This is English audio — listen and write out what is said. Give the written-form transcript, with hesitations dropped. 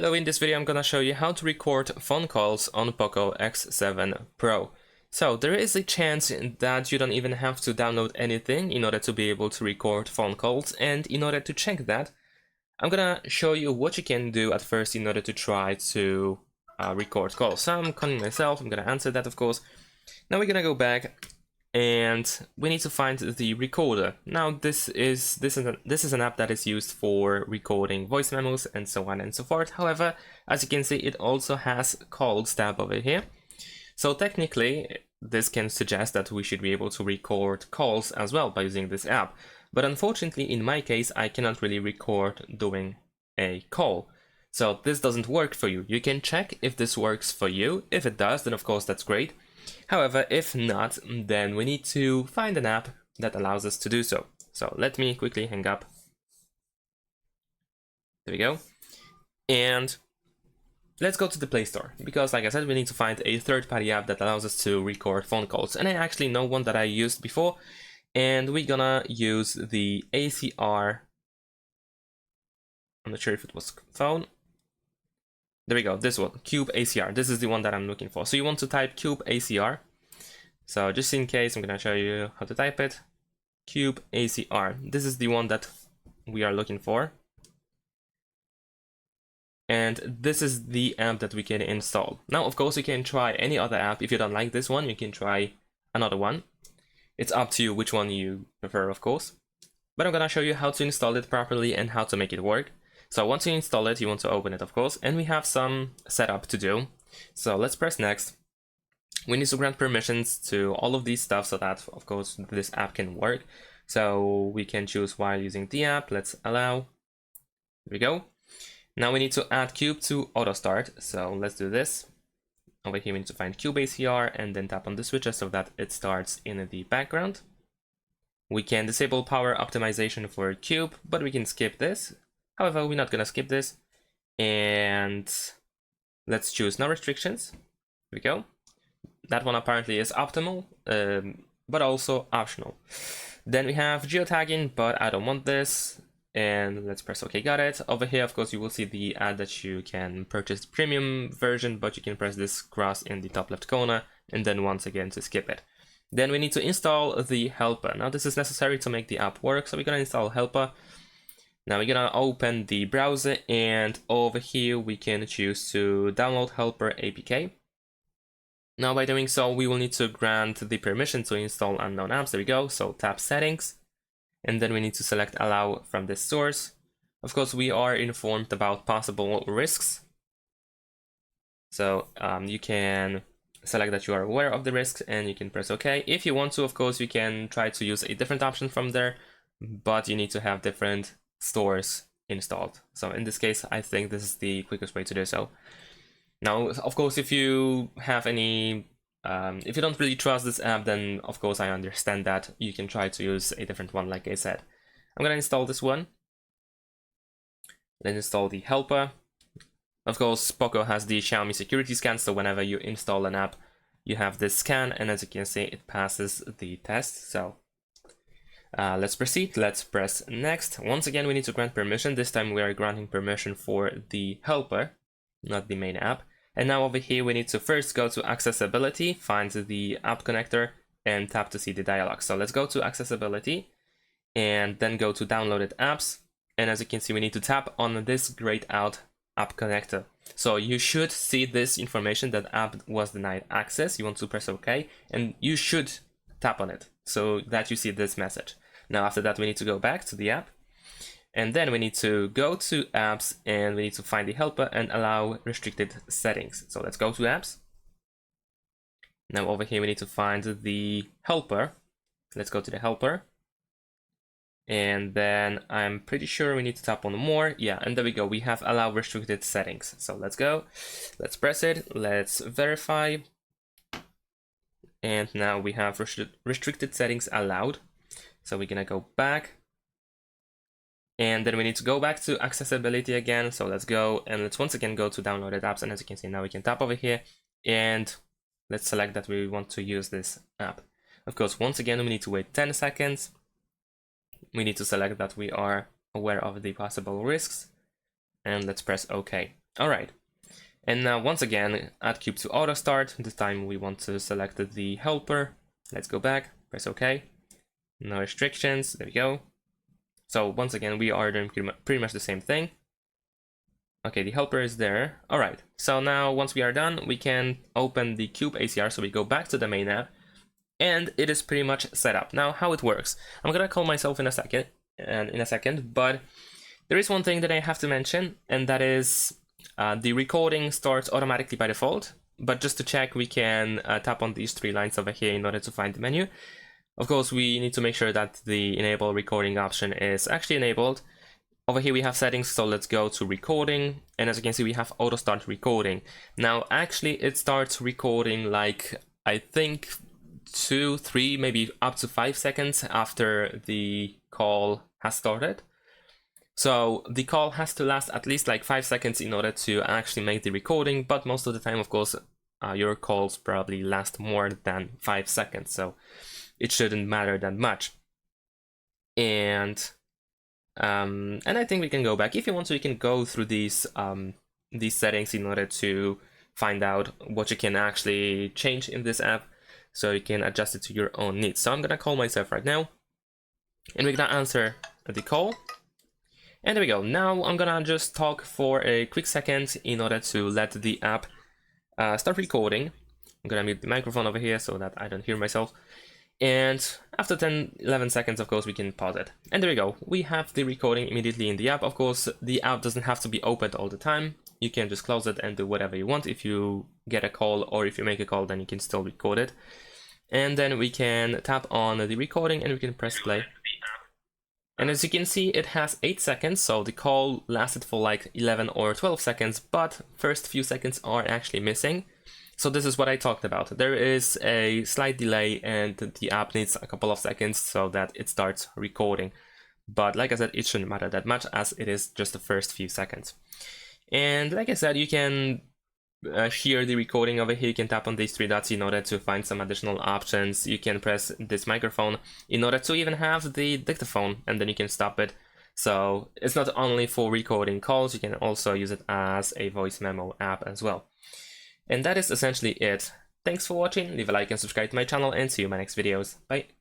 Hello, in this video I'm gonna show you how to record phone calls on POCO X7 Pro. So there is a chance that you don't even have to download anything in order to be able to record phone calls, and in order to check that, I'm gonna show you what you can do at first in order to try to record calls. So I'm calling myself, I'm gonna answer that of course. Now we're gonna go back and we need to find the recorder. Now this is an app that is used for recording voice memos and so on and so forth. However, as you can see, it also has calls tab over here. So technically, this can suggest that we should be able to record calls as well by using this app. But unfortunately, in my case, I cannot really record doing a call. So this doesn't work for you. You can check if this works for you. If it does, then of course that's great. However, if not, then we need to find an app that allows us to do so. So let me quickly hang up. There we go. And let's go to the Play Store, because like I said, we need to find a third-party app that allows us to record phone calls. And I actually know one that I used before, and we're gonna use the ACR. I'm not sure if it was phone. There we go, this one, Cube ACR. This is the one that I'm looking for. So you want to type Cube ACR. So just in case, I'm gonna show you how to type it. Cube ACR. This is the one that we are looking for. And this is the app that we can install. Now, of course, you can try any other app. If you don't like this one, you can try another one. It's up to you which one you prefer, of course. But I'm gonna show you how to install it properly and how to make it work. So once you install it, you want to open it, of course, and we have some setup to do. So let's press next. We need to grant permissions to all of these stuff so that, of course, this app can work. So we can choose while using the app. Let's allow. There we go. Now we need to add Cube to auto start. So let's do this. Over here we need to find Cube ACR and then tap on the switcher so that it starts in the background. We can disable power optimization for Cube, but we can skip this. However, we're not gonna skip this, and let's choose no restrictions. Here we go. That one apparently is optimal, but also optional. Then we have geotagging, but I don't want this, and let's press OK, got it. Over here, of course, you will see the ad that you can purchase the premium version, but you can press this cross in the top left corner, and then once again to skip it. Then we need to install the helper. Now this is necessary to make the app work, so we're gonna install helper. Now we're gonna open the browser, and over here we can choose to download helper APK. Now by doing so, we will need to grant the permission to install unknown apps. There we go. So tap settings, and then we need to select allow from this source. Of course, we are informed about possible risks. So you can select that you are aware of the risks, and you can press OK. If you want to, of course, you can try to use a different option from there, but you need to have different stores installed. So in this case, I think this is the quickest way to do so. Now, of course, if you have any, if you don't really trust this app, then of course I understand that. You can try to use a different one, like I said. I'm gonna install this one. Then install the helper. Of course, POCO has the Xiaomi security scan, so whenever you install an app, you have this scan, and as you can see, it passes the test. So let's proceed. Let's press next. Once again, we need to grant permission. This time we are granting permission for the helper, not the main app. And now over here, we need to first go to accessibility, find the app connector, and tap to see the dialog. So let's go to accessibility and then go to downloaded apps. And as you can see, we need to tap on this grayed out app connector. So you should see this information that app was denied access. You want to press OK, and you should tap on it so that you see this message. Now after that, we need to go back to the app, and then we need to go to apps, and we need to find the helper and allow restricted settings. So let's go to apps. Now over here we need to find the helper. Let's go to the helper, and then I'm pretty sure we need to tap on more. Yeah, and there we go, we have allow restricted settings. So let's go, let's press it, let's verify. And now we have restricted settings allowed. So we're gonna go back, and then we need to go back to accessibility again. So let's go, and let's once again go to downloaded apps, and as you can see, now we can tap over here, and let's select that we want to use this app. Of course, once again, we need to wait 10 seconds. We need to select that we are aware of the possible risks, and let's press OK. Alright, and now once again, add cube to auto start. This time we want to select the helper. Let's go back, press OK. No restrictions, there we go. So once again, we are doing pretty much the same thing. Okay, the helper is there. Alright, so now once we are done, we can open the cube ACR. So we go back to the main app, and it is pretty much set up. Now, how it works, I'm gonna call myself in a second, but there is one thing that I have to mention, and that is the recording starts automatically by default. But just to check, we can tap on these 3 lines over here in order to find the menu. Of course, we need to make sure that the enable recording option is actually enabled. Over here we have settings, so let's go to recording, and as you can see we have auto start recording. Now actually it starts recording like, I think 2, 3, maybe up to 5 seconds after the call has started. So the call has to last at least like 5 seconds in order to actually make the recording, but most of the time, of course, your calls probably last more than 5 seconds, so it shouldn't matter that much. And I think we can go back. If you want to, you can go through these settings in order to find out what you can actually change in this app, so you can adjust it to your own needs. So I'm gonna call myself right now, and we're gonna answer the call. And there we go. Now I'm gonna just talk for a quick second in order to let the app start recording. I'm gonna mute the microphone over here so that I don't hear myself. And after 10-11 seconds, of course, we can pause it. And there we go. We have the recording immediately in the app. Of course, the app doesn't have to be opened all the time. You can just close it and do whatever you want. If you get a call or if you make a call, then you can still record it. And then we can tap on the recording and we can press play. And as you can see, it has 8 seconds, so the call lasted for like 11 or 12 seconds, but first few seconds are actually missing. So this is what I talked about. There is a slight delay and the app needs a couple of seconds so that it starts recording. But like I said, it shouldn't matter that much as it is just the first few seconds. And like I said, you can hear the recording over here. You can tap on these 3 dots in order to find some additional options. You can press this microphone in order to even have the dictaphone, and then you can stop it. So it's not only for recording calls, you can also use it as a voice memo app as well. And that is essentially it. Thanks for watching, leave a like and subscribe to my channel, and see you in my next videos. Bye!